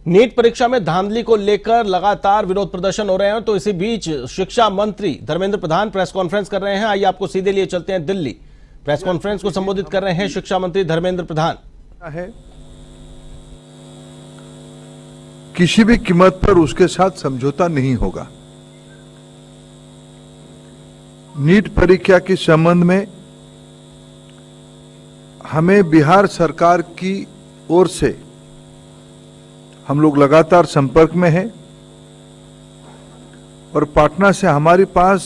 NEET परीक्षा में धांधली को लेकर लगातार विरोध प्रदर्शन हो रहे हैं, तो इसी बीच शिक्षा मंत्री धर्मेंद्र प्रधान प्रेस कॉन्फ्रेंस कर रहे हैं। आइए आपको सीधे लिए चलते हैं दिल्ली। प्रेस कॉन्फ्रेंस को संबोधित कर रहे हैं शिक्षा मंत्री धर्मेंद्र प्रधान। किसी भी कीमत पर उसके साथ समझौता नहीं होगा। नीट परीक्षा के संबंध में हमें बिहार सरकार की ओर से हम लोग लगातार संपर्क में हैं और पटना से हमारे पास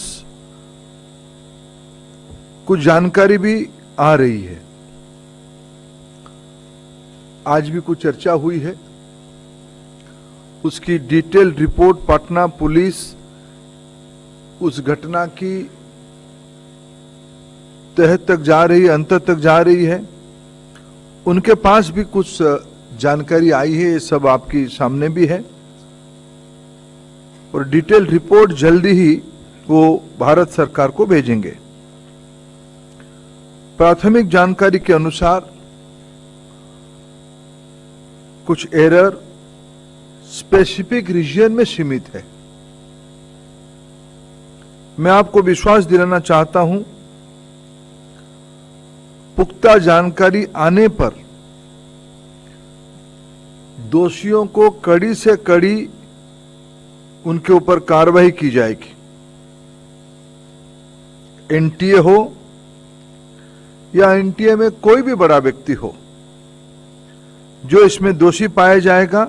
कुछ जानकारी भी आ रही है। आज भी कुछ चर्चा हुई है, उसकी डिटेल रिपोर्ट पटना पुलिस उस घटना की तह तक जा रही है, अंत तक जा रही है। उनके पास भी कुछ जानकारी आई है, ये सब आपके सामने भी है और डिटेल रिपोर्ट जल्दी ही वो भारत सरकार को भेजेंगे। प्राथमिक जानकारी के अनुसार कुछ एरर स्पेसिफिक रीजन में सीमित है। मैं आपको विश्वास दिलाना चाहता हूं, पुख्ता जानकारी आने पर दोषियों को कड़ी से कड़ी उनके ऊपर कार्रवाई की जाएगी। एनटीए हो या एनटीए में कोई भी बड़ा व्यक्ति हो, जो इसमें दोषी पाया जाएगा,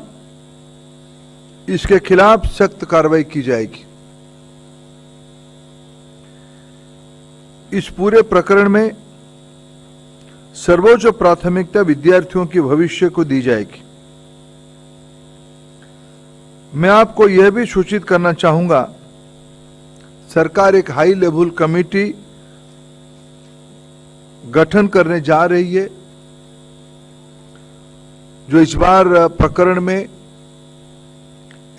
इसके खिलाफ सख्त कार्रवाई की जाएगी। इस पूरे प्रकरण में सर्वोच्च प्राथमिकता विद्यार्थियों के भविष्य को दी जाएगी। मैं आपको यह भी सूचित करना चाहूंगा, सरकार एक हाई लेवल कमेटी गठन करने जा रही है, जो इस बार प्रकरण में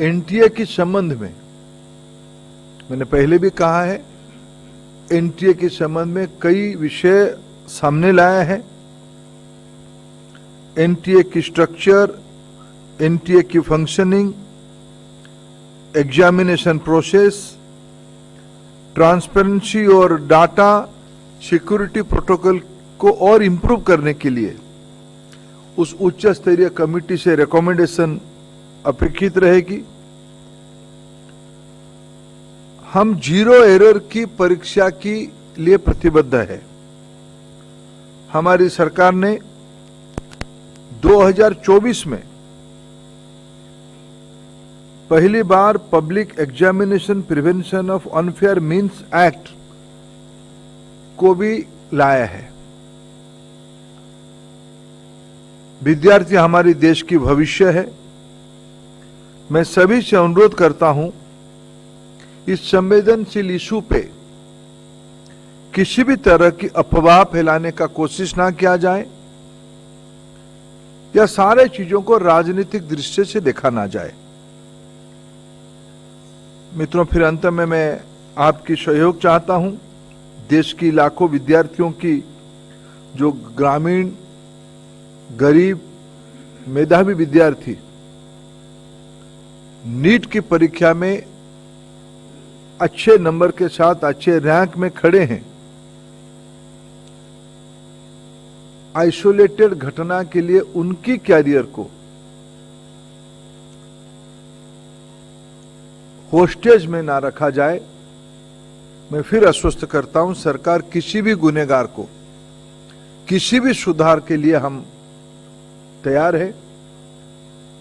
एनटीए के संबंध में, मैंने पहले भी कहा है, एनटीए के संबंध में कई विषय सामने लाया है। एनटीए की स्ट्रक्चर, एनटीए की फंक्शनिंग, एग्जामिनेशन प्रोसेस, ट्रांसपेरेंसी और डाटा सिक्योरिटी प्रोटोकॉल को और इंप्रूव करने के लिए उस उच्च स्तरीय कमेटी से रिकमेंडेशन अपेक्षित रहेगी। हम जीरो एरर की परीक्षा के लिए प्रतिबद्ध है। हमारी सरकार ने 2024 में पहली बार public examination prevention of unfair means act को भी लाया है। विद्यार्थी हमारे देश की भविष्य है। मैं सभी से अनुरोध करता हूं, इस संवेदनशील इशू पे किसी भी तरह की अफवाह फैलाने का कोशिश ना किया जाए या सारे चीजों को राजनीतिक दृष्टि से देखा ना जाए। मित्रों, फिर अंत में मैं आपकी सहयोग चाहता हूं। देश की लाखों विद्यार्थियों की, जो ग्रामीण गरीब मेधावी विद्यार्थी नीट की परीक्षा में अच्छे नंबर के साथ अच्छे रैंक में खड़े हैं, आइसोलेटेड घटना के लिए उनकी कैरियर को होस्टेज में ना रखा जाए। मैं फिर आश्वस्त करता हूं, सरकार किसी भी गुनहगार को, किसी भी सुधार के लिए हम तैयार है।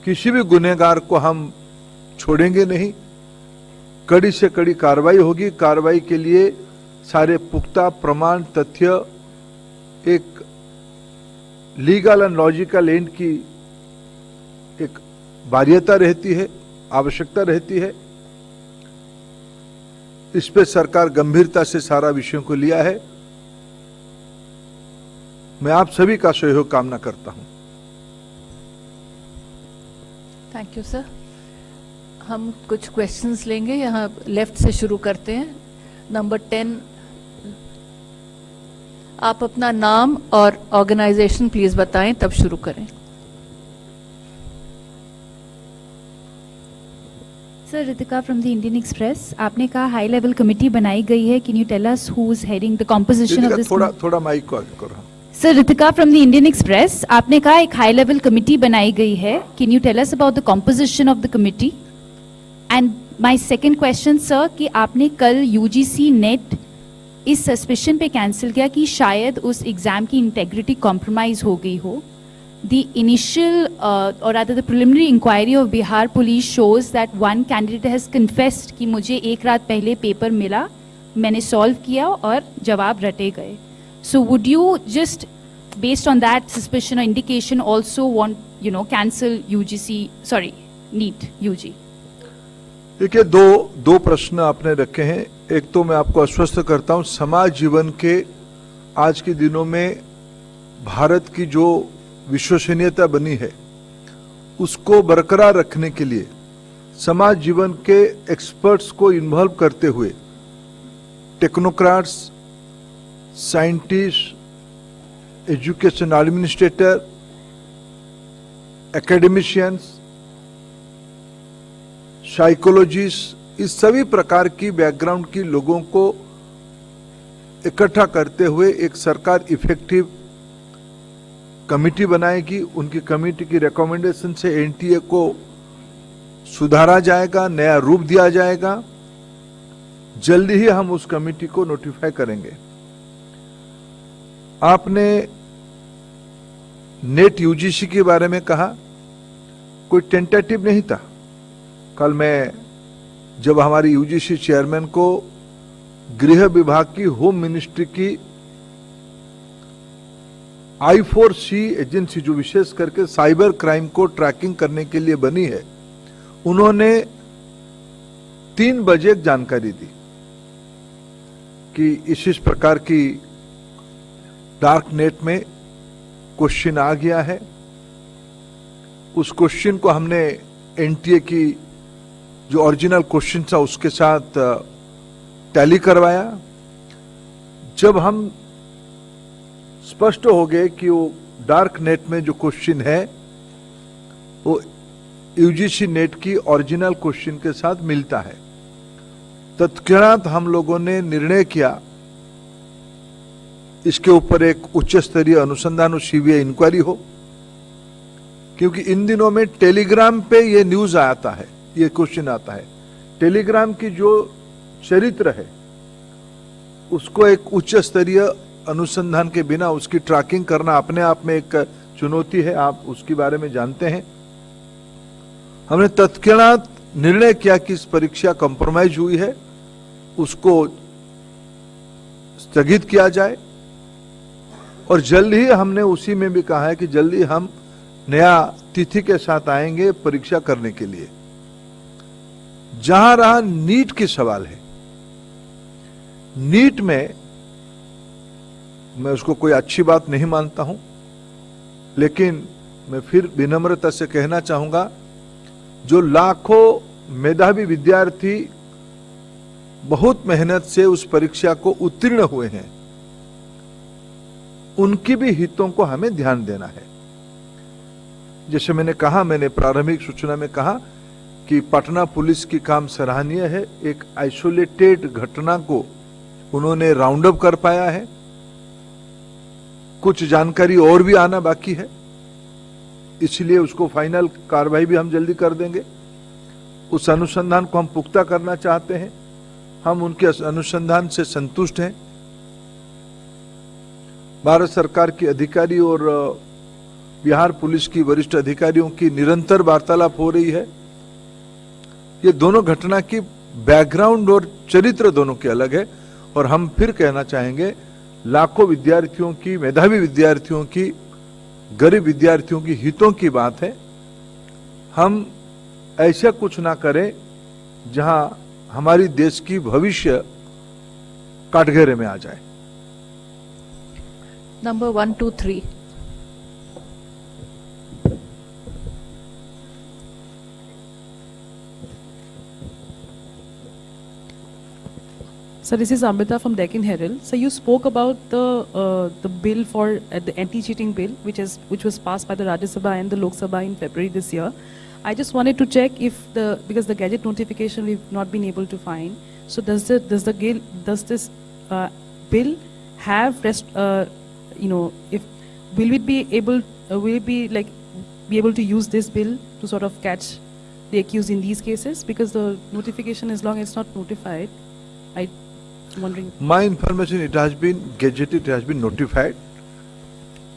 किसी भी गुनहगार को हम छोड़ेंगे नहीं। कड़ी से कड़ी कार्रवाई होगी। कार्रवाई के लिए सारे पुख्ता प्रमाण, तथ्य, एक लीगल एंड लॉजिकल एंड की एक बाध्यता रहती है, आवश्यकता रहती है। इस पे सरकार गंभीरता से सारा विषयों को लिया है। मैं आप सभी का सहयोग कामना करता हूं। Thank you sir. हम कुछ क्वेश्चंस लेंगे, यहाँ लेफ्ट से शुरू करते हैं। नंबर 10, आप अपना नाम और ऑर्गेनाइजेशन प्लीज बताएं, तब शुरू करें। Sir, Ritika from the Indian Express. आपने कहा हाई लेवल कमेटी बनाई गई है। Can you tell us who is heading the composition of this? थोड़ा माइक को आगे करो। Sir, Ritika from the Indian Express. आपने कहा एक हाई लेवल कमेटी बनाई गई है। Can you tell us about the composition of the committee? And my second question sir, कि आपने कल यूजीसी नेट इस सस्पिशन पे कैंसिल किया कि शायद उस एग्जाम की इंटेग्रिटी कॉम्प्रोमाइज हो गई हो। The initial or rather the preliminary inquiry of Bihar police shows that one candidate has confessed कि मुझे एक रात पहले पेपर मिला, मैंने सॉल्व किया और जवाब रटे गए। So would you just based on that suspicion or indication also want cancel UGC NEET UG? देखिए, दो प्रश्न आपने रखे हैं। एक तो मैं आपको आश्वस्त करता हूं, समाज जीवन के आज के दिनों में भारत की जो विश्वसनीयता बनी है उसको बरकरार रखने के लिए समाज जीवन के एक्सपर्ट्स को इन्वॉल्व करते हुए technocrats, scientist, education administrator, academicians, psychologist, इस सभी प्रकार की बैकग्राउंड की लोगों को इकट्ठा करते हुए एक सरकार इफेक्टिव कमेटी बनाएगी। उनकी कमेटी की रिकमेंडेशन से एनटीए को सुधारा जाएगा, नया रूप दिया जाएगा। जल्दी ही हम उस कमेटी को नोटिफाई करेंगे। आपने नेट यूजीसी के बारे में कहा, कोई टेंटेटिव नहीं था। कल मैं जब हमारी यूजीसी चेयरमैन को गृह विभाग की, होम मिनिस्ट्री की I4C एजेंसी जो विशेष करके साइबर क्राइम को ट्रैकिंग करने के लिए बनी है, उन्होंने 3 बजे एक जानकारी दी कि इस प्रकार की डार्क नेट में क्वेश्चन आ गया है। उस क्वेश्चन को हमने एनटीए की जो ओरिजिनल क्वेश्चन था उसके साथ टैली करवाया। जब हम स्पष्ट हो गए कि वो डार्क नेट में जो क्वेश्चन है वो यूजीसी नेट की ओरिजिनल क्वेश्चन के साथ मिलता है, तत्क्षणात हम लोगों ने निर्णय किया इसके ऊपर एक उच्च स्तरीय अनुसंधान और सीबीआई इंक्वायरी हो। क्योंकि इन दिनों में टेलीग्राम पे ये न्यूज आता है, ये क्वेश्चन आता है। टेलीग्राम की जो चरित्र है उसको एक उच्च स्तरीय अनुसंधान के बिना उसकी ट्रैकिंग करना अपने आप में एक चुनौती है, आप उसके बारे में जानते हैं। हमने तत्क्षणात निर्णय किया कि इस परीक्षा कॉम्प्रोमाइज हुई है, उसको स्थगित किया जाए। और जल्द ही हमने उसी में भी कहा है कि जल्दी हम नया तिथि के साथ आएंगे परीक्षा करने के लिए। जहां रहा नीट की सवाल है, नीट में मैं उसको कोई अच्छी बात नहीं मानता हूं, लेकिन मैं फिर विनम्रता से कहना चाहूंगा, जो लाखों मेधावी विद्यार्थी बहुत मेहनत से उस परीक्षा को उत्तीर्ण हुए हैं, उनकी भी हितों को हमें ध्यान देना है। जैसे मैंने कहा, मैंने प्रारंभिक सूचना में कहा कि पटना पुलिस की काम सराहनीय है। एक आइसोलेटेड घटना को उन्होंने राउंड अप कर पाया है। कुछ जानकारी और भी आना बाकी है, इसलिए उसको फाइनल कार्रवाई भी हम जल्दी कर देंगे। उस अनुसंधान को हम पुख्ता करना चाहते हैं, हम उनके अनुसंधान से संतुष्ट हैं। भारत सरकार के अधिकारी और बिहार पुलिस की वरिष्ठ अधिकारियों की निरंतर वार्तालाप हो रही है। ये दोनों घटना की बैकग्राउंड और चरित्र दोनों के अलग है, और हम फिर कहना चाहेंगे, लाखों विद्यार्थियों की, मेधावी विद्यार्थियों की, गरीब विद्यार्थियों की हितों की बात है। हम ऐसा कुछ ना करें जहां हमारी देश की भविष्य काटघरे में आ जाए। Number 1, 2, 3. So this is Amrita from Deccan Herald. So you spoke about the bill for the anti-cheating bill, which was passed by the Rajya Sabha and the Lok Sabha in February this year. I just wanted to check if because the gadget notification we've not been able to find. So does this bill have if will it be able be able to use this bill to sort of catch the accused in these cases, because the notification, as long as it's not notified, I'm wondering. My information, it has been gazetted, it has been notified,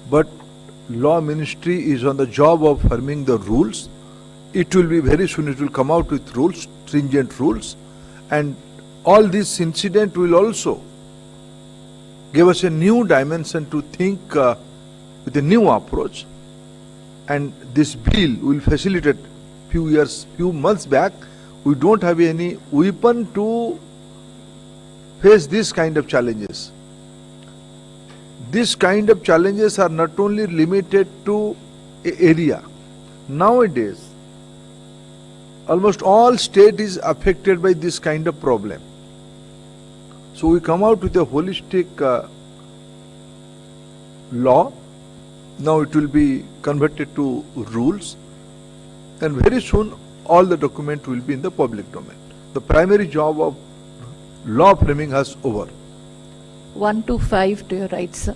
but law ministry is on the job of forming the rules. It will be very soon, it will come out with rules, stringent rules, and all this incident will also give us a new dimension to think with a new approach, and this bill will facilitate. Few months back, we don't have any weapon to face this kind of challenges. This kind of challenges are not only limited to an area. Nowadays, almost all state is affected by this kind of problem. So we come out with a holistic law. Now it will be converted to rules, and very soon all the document will be in the public domain. The primary job of law framing has over. 1 to 5 to your right, sir.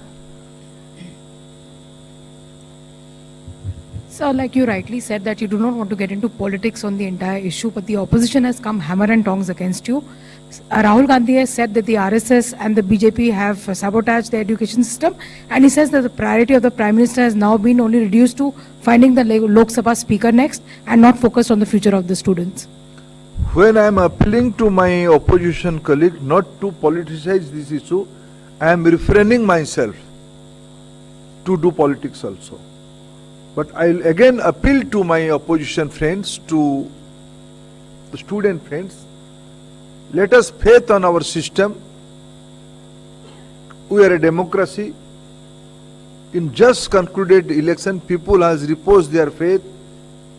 So, like you rightly said, that you do not want to get into politics on the entire issue, but the opposition has come hammer and tongs against you. Rahul Gandhi has said that the RSS and the BJP have sabotaged the education system, and he says that the priority of the Prime Minister has now been only reduced to finding the Lok Sabha speaker next and not focused on the future of the students. When I am appealing to my opposition colleague not to politicize this issue, I am refraining myself to do politics also. But I will again appeal to my opposition friends, to the student friends, let us faith on our system. We are a democracy. In just concluded election, people has reposed their faith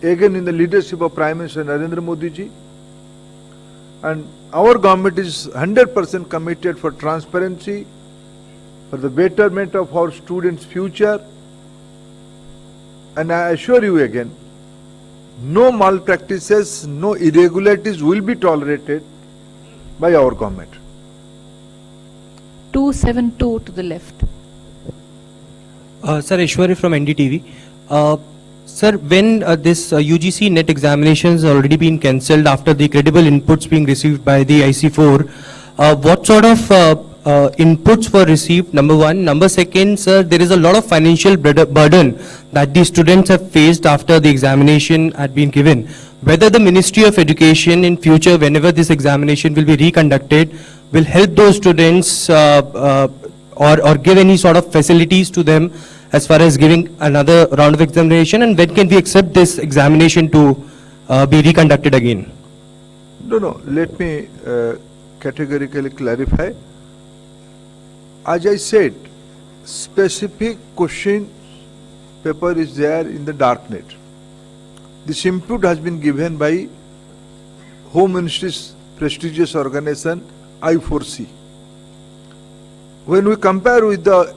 again in the leadership of Prime Minister Narendra Modi ji. And our government is 100% committed for transparency, for the betterment of our students' future. And I assure you again, no malpractices, no irregularities will be tolerated by our government. 272 to the left. Sir, Ishwari from NDTV. Sir, when this UGC NET examinations already been cancelled after the credible inputs being received by the IC4, what sort of inputs were received, number one? Number second, sir, there is a lot of financial burden that the students have faced after the examination had been given. Whether the Ministry of Education in future, whenever this examination will be reconducted, will help those students or give any sort of facilities to them as far as giving another round of examination, and when can we accept this examination to be reconducted again? No, let me categorically clarify. As I said, specific question paper is there in the darknet. This input has been given by Home Ministry's prestigious organization I4C. When we compare with the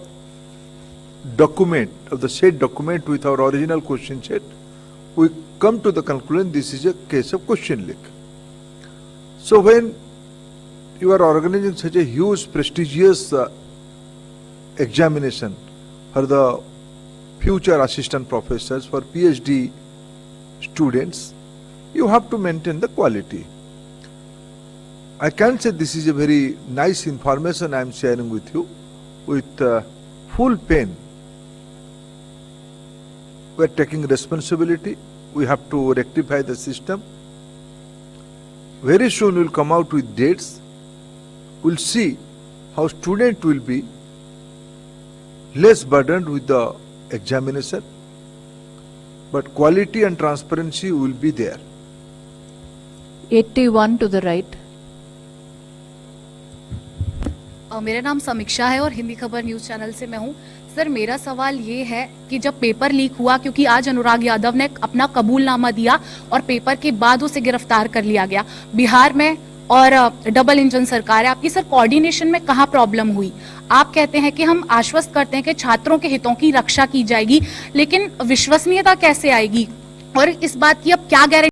document of the said document with our original question set, we come to the conclusion this is a case of question leak. So when you are organizing such a huge prestigious examination for the future assistant professors, for PhD students, you have to maintain the quality. I can't say this is a very nice information I am sharing with you with full pain. We are taking responsibility. We have to rectify the system. Very soon we will come out with dates. We will see how student will be less burdened with the examination, but quality and transparency will be there. 81 to the right. मेरा नाम समीक्षा है और हिंदी खबर news channel से मैं हूं। Sir, मेरा सवाल ये है कि जब पेपर लीक हुआ, क्योंकि आज अनुराग यादव ने अपना कबूलनामा दिया और पेपर के बाद उसे गिरफ्तार कर लिया गया, बिहार में और डबल इंजन सरकार है आपकी, सर कोऑर्डिनेशन में कहाँ प्रॉब्लम हुई? आप कहते हैं कि हम आश्वस्त करते हैं कि छात्रों के हितों की रक्षा की जाएगी, लेकिन विश्वसनीयता कैसे आएगी और इस बात की अब क्या गारंटी